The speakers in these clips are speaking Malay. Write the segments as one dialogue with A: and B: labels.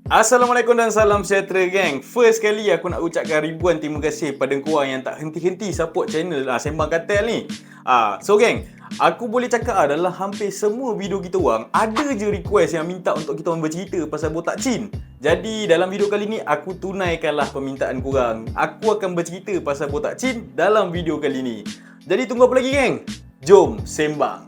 A: Assalamualaikum dan salam sejahtera gang. First kali aku nak ucapkan ribuan terima kasih pada korang yang tak henti-henti support channel Sembang Kartel ni. So gang, aku boleh cakap dalam hampir semua video kita orang ada je request yang minta untuk kita orang bercerita pasal botak chin. Jadi dalam video kali ni aku tunaikanlah permintaan korang. Aku akan bercerita pasal botak chin dalam video kali ni. Jadi tunggu apa lagi gang? Jom sembang.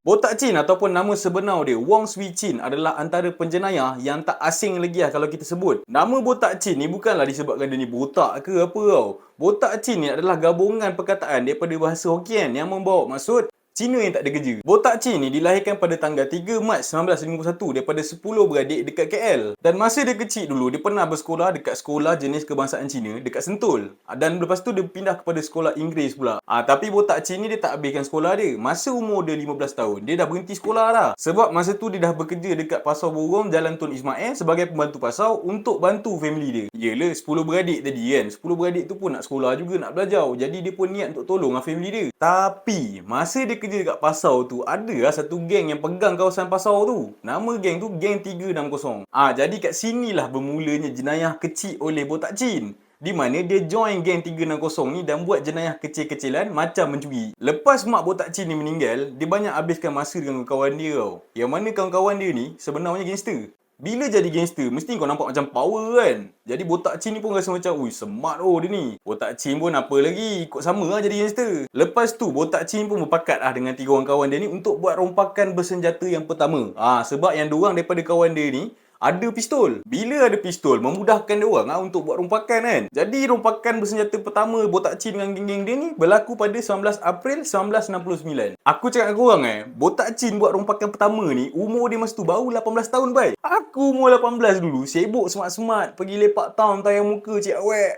A: Botak Chin ataupun nama sebenar dia Wong Swee Chin adalah antara penjenayah yang tak asing lagi kalau kita sebut. Nama Botak Chin ni bukanlah disebabkan dia ni botak ke apa tau. Botak Chin ni adalah gabungan perkataan daripada bahasa Hokkien yang membawa maksud Cina yang tak ada kerja. Botak Chin ni dilahirkan pada tanggal 3 Mac 1951 daripada 10 beradik dekat KL. Dan masa dia kecil dulu, dia pernah bersekolah dekat sekolah jenis kebangsaan Cina dekat Sentul. Dan lepas tu dia pindah kepada sekolah Inggeris pula. Tapi Botak Chin ni dia tak habiskan sekolah dia. Masa umur dia 15 tahun, dia dah berhenti sekolah dah. Sebab masa tu dia dah bekerja dekat Pasar Borong Jalan Tun Ismail sebagai pembantu pasar untuk bantu family dia. Yelah, 10 beradik tadi kan. 10 beradik tu pun nak sekolah juga, nak belajar. Jadi dia pun niat untuk tolong family dia. Tapi masa dia kerja dekat pasar tu, ada lah satu geng yang pegang kawasan pasar tu. Nama geng tu Geng 360. Jadi kat sinilah bermulanya jenayah kecil oleh Botak Chin. Di mana dia join Geng 360 ni dan buat jenayah kecil-kecilan macam mencuri. Lepas mak Botak Chin ni meninggal, dia banyak habiskan masa dengan kawan dia tau. Yang mana kawan-kawan dia ni sebenarnya gangster. Bila jadi gangster, mesti kau nampak macam power kan? Jadi Botak Chin ni pun rasa macam, ui smart dia ni. Botak Chin pun apa lagi, ikut sama lah jadi gangster. Lepas tu, Botak Chin pun berpakat dengan 3 orang kawan dia ni untuk buat rompakan bersenjata yang pertama. Sebab yang 2 orang daripada kawan dia ni ada pistol. Bila ada pistol, memudahkan dia orang untuk buat rompakan kan. Jadi rompakan bersenjata pertama Botak Chin dengan geng-geng dia ni berlaku pada 19 April 1969. Aku cakap dengan korang Botak Chin buat rompakan pertama ni, umur dia masa tu baru 18 tahun bai. Aku umur 18 dulu, sibuk smart-smart pergi lepak town tayang muka cik awek.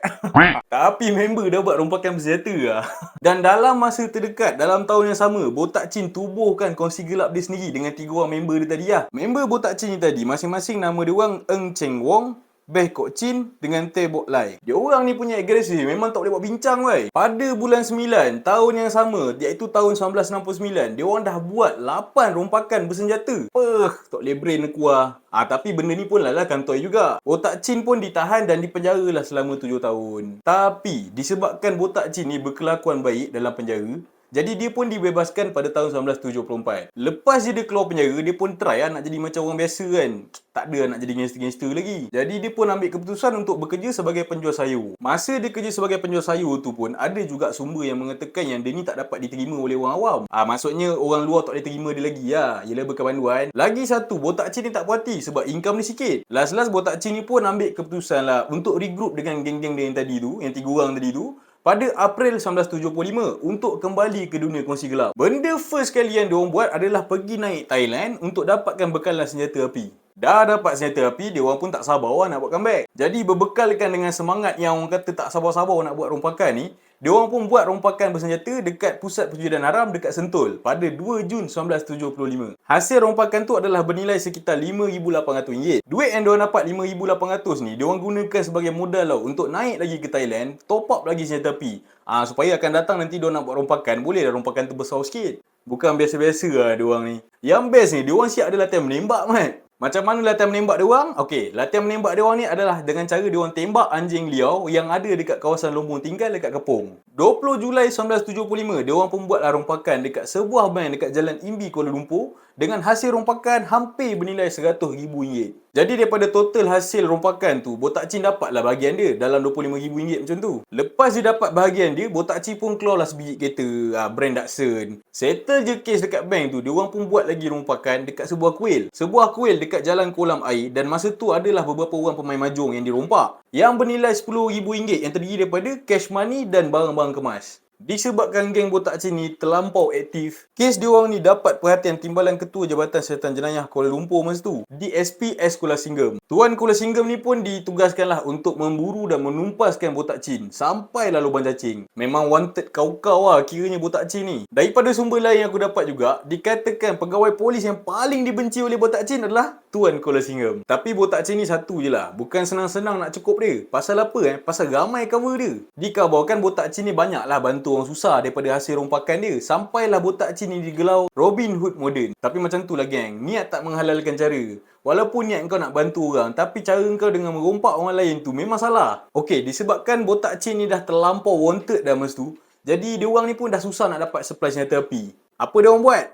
A: Tapi member dah buat rompakan bersenjata lah. Dan dalam masa terdekat, dalam tahun yang sama, Botak Chin tubuhkan kongsi gelap dia sendiri dengan 3 orang member dia tadi lah. Member Botak Chin ni tadi, masing-masing nama dia orang Eng Cheng Wong, Beh Kok Chin dengan Teh Bok Lai. Dia orang ni punya agresif, memang tak boleh buat bincang weh. Pada bulan 9 tahun yang sama, iaitu tahun 1969, dia orang dah buat 8 rompakan bersenjata. Tak boleh brain aku lah. Tapi benda ni pun lah kantoi juga. Botak Chin pun ditahan dan dipenjara lah selama 7 tahun. Tapi disebabkan Botak Chin ni berkelakuan baik dalam penjara, jadi dia pun dibebaskan pada tahun 1974. Lepas dia keluar penjara, dia pun try nak jadi macam orang biasa kan. Tak ada nak jadi gangster-gangster lagi. Jadi dia pun ambil keputusan untuk bekerja sebagai penjual sayur. Masa dia kerja sebagai penjual sayur tu pun, ada juga sumber yang mengatakan yang dia ni tak dapat diterima oleh orang awam. Maksudnya orang luar tak boleh terima dia lagi lah. Yelah berkepanduan. Lagi satu, Botak Chin ni tak puas hati sebab income dia sikit. Last Botak Chin ni pun ambil keputusan lah untuk regroup dengan geng-geng dia yang tadi tu, yang 3 orang tadi tu, pada April 1975 untuk kembali ke dunia kongsi gelap. Benda first kali yang diorang buat adalah pergi naik Thailand untuk dapatkan bekalan senjata api. Dah dapat senjata api, diorang pun tak sabar nak buat comeback. Jadi berbekalkan dengan semangat yang orang kata tak sabar-sabar nak buat rompakan ni, diorang pun buat rompakan bersenjata dekat pusat perjudian haram dekat Sentul pada 2 Jun 1975. Hasil rompakan tu adalah bernilai sekitar RM5,800. Duit yang diorang dapat RM5,800 ni, diorang gunakan sebagai modal untuk naik lagi ke Thailand, top up lagi senjata api. Supaya akan datang nanti diorang nak buat rompakan, boleh dah rompakan tu besar sikit. Bukan biasa-biasa lah diorang ni. Yang best ni, diorang siap ada latihan menembak mat. Macam mana latihan menembak dia orang? Okey, latihan menembak dia orang ni adalah dengan cara dia orang tembak anjing liar yang ada dekat kawasan Lombong Tinggal dekat Kepong. 20 Julai 1975, dia orang pun buatlah rompakan dekat sebuah bank dekat Jalan Imbi Kuala Lumpur dengan hasil rompakan hampir bernilai RM100,000. Jadi daripada total hasil rompakan tu, Botak Chin dapatlah bahagian dia dalam RM25,000 macam tu. Lepas dia dapat bahagian dia, Botak Chin pun keluarlah sebiji kereta brand Datsun. Settle je kes dekat bank tu, dia orang pun buat lagi rompakan dekat sebuah kuil. Sebuah kuil dekat Jalan Kolam Air, dan masa tu adalah beberapa orang pemain mahjong yang dirompak yang bernilai RM10,000 yang terdiri daripada cash money dan barang-barang kemas. Disebabkan geng Botak Chin ni terlampau aktif, kes diorang ni dapat perhatian Timbalan Ketua Jabatan Siasatan Jenayah Kuala Lumpur masa tu, DSP S. Kula Singgam. Tuan Kula Singgam ni pun ditugaskanlah untuk memburu dan menumpaskan Botak Chin sampailah lubang cacing. Memang wanted kau-kau lah kiranya Botak Chin ni. Daripada sumber lain yang aku dapat juga, dikatakan pegawai polis yang paling dibenci oleh Botak Chin adalah Tuan Kuala Singham. Tapi botak cin ni satu je lah. Bukan senang-senang nak cukup dia. Pasal apa Pasal ramai cover dia. Dikabarkan botak cin ni banyak lah bantu orang susah daripada hasil rompakan dia. Sampailah botak cin ni digelar Robin Hood moden. Tapi macam tu lah geng. Niat tak menghalalkan cara. Walaupun niat kau nak bantu orang, tapi cara kau dengan merompak orang lain tu memang salah. Okey, disebabkan botak cin ni dah terlampau wanted dah masa tu. Jadi dia orang ni pun dah susah nak dapat supply senjata api. Apa dia orang buat?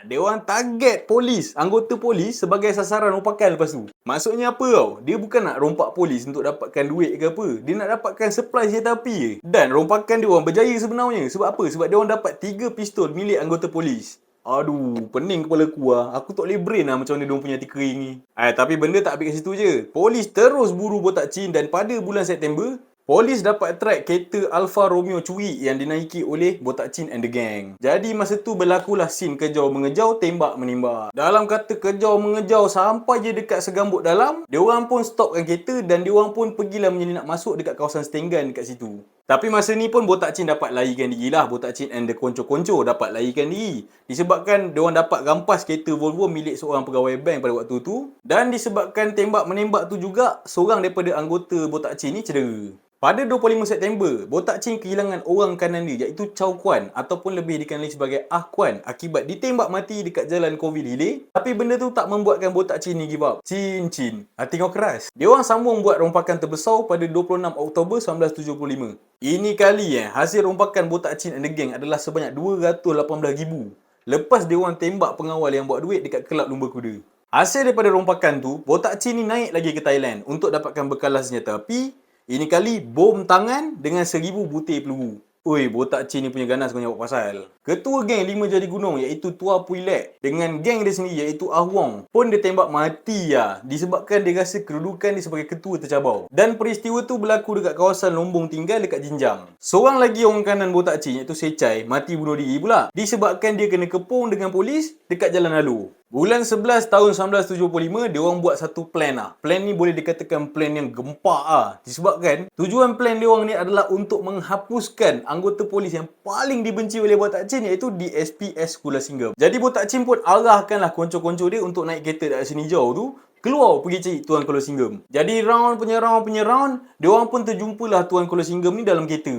A: Dia orang target polis, anggota polis sebagai sasaran rompakan lepas tu. Maksudnya apa tau? Dia bukan nak rompak polis untuk dapatkan duit ke apa. Dia nak dapatkan supply senjata api je. Dan rompakan dia orang berjaya sebenarnya. Sebab apa? Sebab dia orang dapat 3 pistol milik anggota polis. Aduh, pening kepala aku lah. Aku tak boleh brain lah macam mana diorang punya hati kering ni. Tapi benda tak habis kat situ je. Polis terus buru botak cin dan pada bulan September, polis dapat track kereta Alfa Romeo curi yang dinaiki oleh botak cin and the gang. Jadi masa tu berlakulah scene kejar mengejau, tembak menembak. Dalam kata kejar mengejau sampai je dekat segambut dalam, diorang pun stopkan kereta dan diorang pun pergilah menyelinap masuk dekat kawasan Stenggan dekat situ. Tapi masa ni pun botak cin dapat larikan diri lah. Botak cin and the konco-konco dapat larikan diri. Disebabkan diorang dapat rampas kereta Volvo milik seorang pegawai bank pada waktu tu. Dan disebabkan tembak menembak tu juga, seorang daripada anggota botak cin ni cedera. Pada 25 September, botak cin kehilangan orang kanan dia iaitu Chow Kwan ataupun lebih dikenali sebagai Ah Kwan akibat ditembak mati dekat jalan Covid Hilay. Tapi benda tu tak membuatkan botak cin ni give up. Cin, hati kau keras. Dia orang sambung buat rompakan terbesar pada 26 Oktober 1975. Ini kali hasil rompakan botak cin and the gang adalah sebanyak 218,000. Lepas dia orang tembak pengawal yang buat duit dekat kelab lumba kuda. Hasil daripada rompakan tu, botak cin ni naik lagi ke Thailand untuk dapatkan bekalan senjata api. Ini kali bom tangan dengan 1,000 butir peluru. Oi, botak cin ni punya ganas kau buat pasal. Ketua geng 5 Jari Gunung iaitu Tua Puilek dengan geng dia sendiri iaitu Ah Wong pun dia tembak mati lah disebabkan dia rasa kedudukan dia sebagai ketua tercabar. Dan peristiwa tu berlaku dekat kawasan Lombong Tinggal dekat Jinjang. Seorang lagi orang kanan botak cin iaitu Secai mati bunuh diri pula disebabkan dia kena kepung dengan polis dekat Jalan Alor. Bulan 11 tahun 1975, dia orang buat satu plan lah. Plan ni boleh dikatakan plan yang gempak lah. Disebabkan tujuan plan dia orang ni adalah untuk menghapuskan anggota polis yang paling dibenci oleh botak cin iaitu DSPS Kuala Singham. Jadi botak cin pun arahkanlah konco-konco dia untuk naik kereta dari sini jauh tu keluar pergi cari Tuan Kuala Singham. Jadi round, dia orang pun terjumpalah Tuan Kuala Singham ni dalam kereta.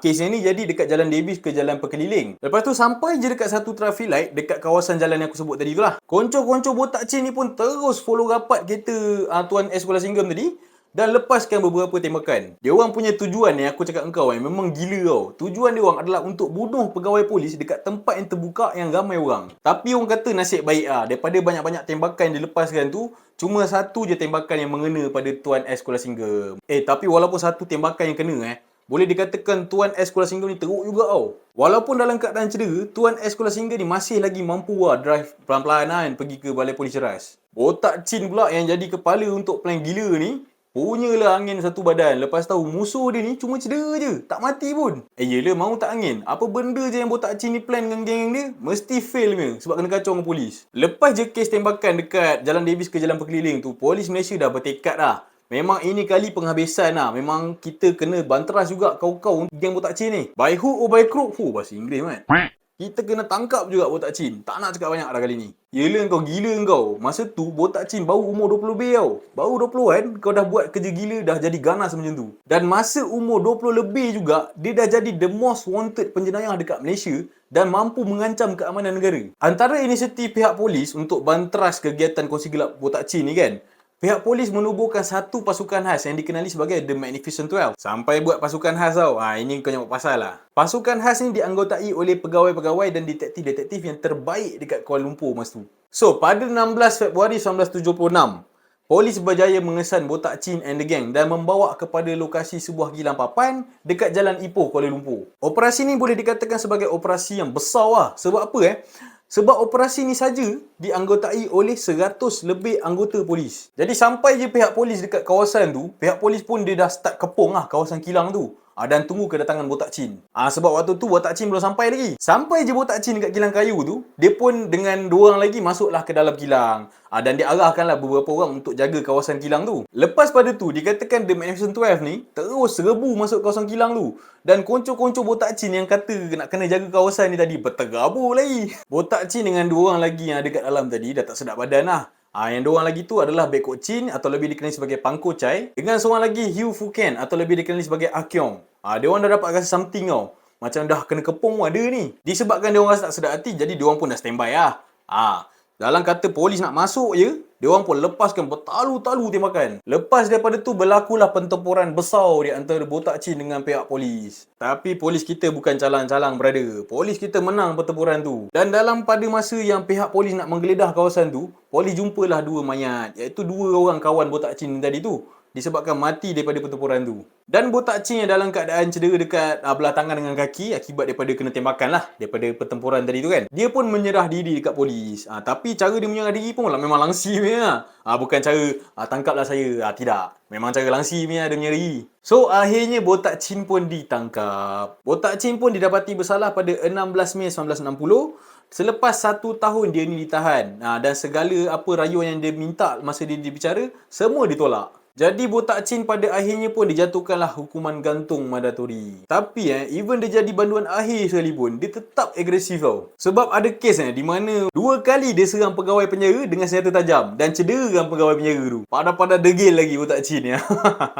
A: Kes ni jadi dekat Jalan Davis ke Jalan Perkeliling. Lepas tu sampai je dekat satu traffic light dekat kawasan jalan yang aku sebut tadi tu lah. Konco-konco botak cin ni pun terus follow rapat kereta Tuan S Kuala Singham tadi dan lepaskan beberapa tembakan. Dia orang punya tujuan ni aku cakap engkau memang gila tau. Tujuan dia orang adalah untuk bunuh pegawai polis dekat tempat yang terbuka yang ramai orang. Tapi orang kata nasib baik daripada banyak-banyak tembakan yang dilepaskan tu, cuma satu je tembakan yang mengena pada Tuan S Kuala Singham. Tapi walaupun satu tembakan yang kena boleh dikatakan Tuan S Kuala Singham ni teruk juga tau. Walaupun dalam keadaan cedera, Tuan S Kuala Singham ni masih lagi mampu drive pelan-pelan pergi ke balai polis ceras. Botak cin pula yang jadi kepala untuk plan gila ni, punyalah angin satu badan. Lepas tahu musuh dia ni cuma cedera je, tak mati pun. Yelah, mau tak angin. Apa benda je yang botak cin ni plan dengan geng dia, mesti fail punya sebab kena kacau dengan polis. Lepas je kes tembakan dekat Jalan Davis ke Jalan Perkeliling tu, polis Malaysia dah bertekad dah. Memang ini kali penghabisan lah. Memang kita kena banteras juga kau-kau geng botak cin ni. By hook or by crook. Bahasa Inggeris kan. Kita kena tangkap juga botak cin. Tak nak cakap banyak dah kali ni. Yelah kau gila kau. Masa tu botak cin baru umur 20 lebih tau. Baru 20 kan kau dah buat kerja gila, dah jadi ganas macam tu. Dan masa umur 20 lebih juga, dia dah jadi the most wanted penjenayah dekat Malaysia dan mampu mengancam keamanan negara. Antara inisiatif pihak polis untuk banteras kegiatan kongsi gelap botak cin ni kan, pihak polis menubuhkan satu pasukan khas yang dikenali sebagai The Magnificent 12. Sampai buat pasukan khas tau. Ini kau nyamuk pasal lah. Pasukan khas ni dianggotai oleh pegawai-pegawai dan detektif-detektif yang terbaik dekat Kuala Lumpur masa tu. So, pada 16 Februari 1976, polis berjaya mengesan botak cin and the gang dan membawa kepada lokasi sebuah kilang papan dekat Jalan Ipoh, Kuala Lumpur. Operasi ni boleh dikatakan sebagai operasi yang besar lah. Sebab apa Sebab operasi ni saja dianggotai oleh 100 lebih anggota polis. Jadi sampai je pihak polis dekat kawasan tu, pihak polis pun dia dah start kepung lah kawasan kilang tu. Dan tunggu kedatangan botak cin. Sebab waktu tu botak cin belum sampai lagi. Sampai je botak cin dekat kilang kayu tu, dia pun dengan 2 orang lagi masuklah ke dalam kilang. Dan dia arahkanlah beberapa orang untuk jaga kawasan kilang tu. Lepas pada tu, dikatakan The Magnificent 12 ni terus serbu masuk kawasan kilang tu. Dan konco-konco botak cin yang kata nak kena jaga kawasan ni tadi berterabur lagi. Botak cin dengan 2 orang lagi yang ada kat dalam tadi dah tak sedap badan lah. Yang dua orang lagi tu adalah Baek Kok Chin atau lebih dikenali sebagai Pang Ko Chai, dengan seorang lagi Hugh Fu Ken atau lebih dikenali sebagai Ah Kyong. Dia orang dah dapat rasa something tau. Macam dah kena kepung ada ni. Disebabkan dia orang rasa tak sedap hati, jadi dia orang pun dah standby lah. Dalam kata polis nak masuk je, dia orang pun lepaskan bertalu-talu tembakan. Lepas daripada tu berlakulah pertempuran besar di antara Botak Chin dengan pihak polis. Tapi polis kita bukan calang-calang, brother. Polis kita menang pertempuran tu. Dan dalam pada masa yang pihak polis nak menggeledah kawasan tu, polis jumpalah dua mayat, iaitu dua orang kawan Botak Chin tadi tu, disebabkan mati daripada pertempuran tu. Dan Botak Chin yang dalam keadaan cedera dekat belah tangan dengan kaki akibat daripada kena tembakan lah, daripada pertempuran tadi tu kan. Dia pun menyerah diri dekat polis. Tapi cara dia menyerah diri pun memang langsi punya. Bukan cara tangkaplah saya. Tidak. Memang cara langsi punya dia menyerah diri. So akhirnya Botak Chin pun ditangkap. Botak Chin pun didapati bersalah pada 16 Mei 1960. Selepas 1 tahun dia ni ditahan. Dan segala apa rayuan yang dia minta masa dia dibicara, semua ditolak. Jadi Botak Chin pada akhirnya pun dijatuhkanlah hukuman gantung mandatori. Tapi even dia jadi banduan akhir sekalipun, dia tetap agresif tau. Sebab ada kes di mana 2 kali dia serang pegawai penjara dengan senjata tajam dan cederakan pegawai penjara tu. Pada degil lagi Botak Chin ya.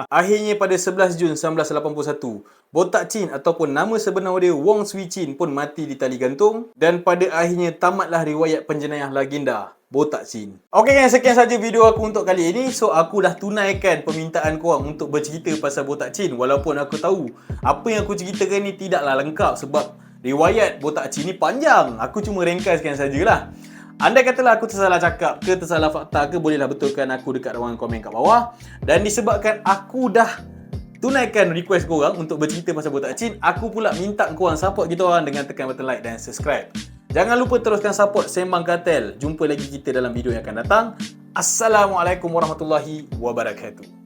A: Akhirnya pada 11 Jun 1981, Botak Chin ataupun nama sebenar dia Wong Swee Chin pun mati di tali gantung, dan pada akhirnya tamatlah riwayat penjenayah legenda Botak Chin. Okey guys, sekian saja video aku untuk kali ini. So aku dah tunaikan permintaan korang untuk bercerita pasal Botak Chin, walaupun aku tahu apa yang aku ceritakan ni tidaklah lengkap sebab riwayat Botak Chin ni panjang. Aku cuma ringkaskan sajalah. Andai katalah aku tersalah cakap ke tersalah fakta ke, bolehlah betulkan aku dekat ruangan komen kat bawah. Dan disebabkan aku dah tunaikan request korang untuk bercerita pasal Botak Chin, aku pula minta korang support kita orang dengan tekan button like dan subscribe. Jangan lupa teruskan support Sembang Kartel. Jumpa lagi kita dalam video yang akan datang. Assalamualaikum warahmatullahi wabarakatuh.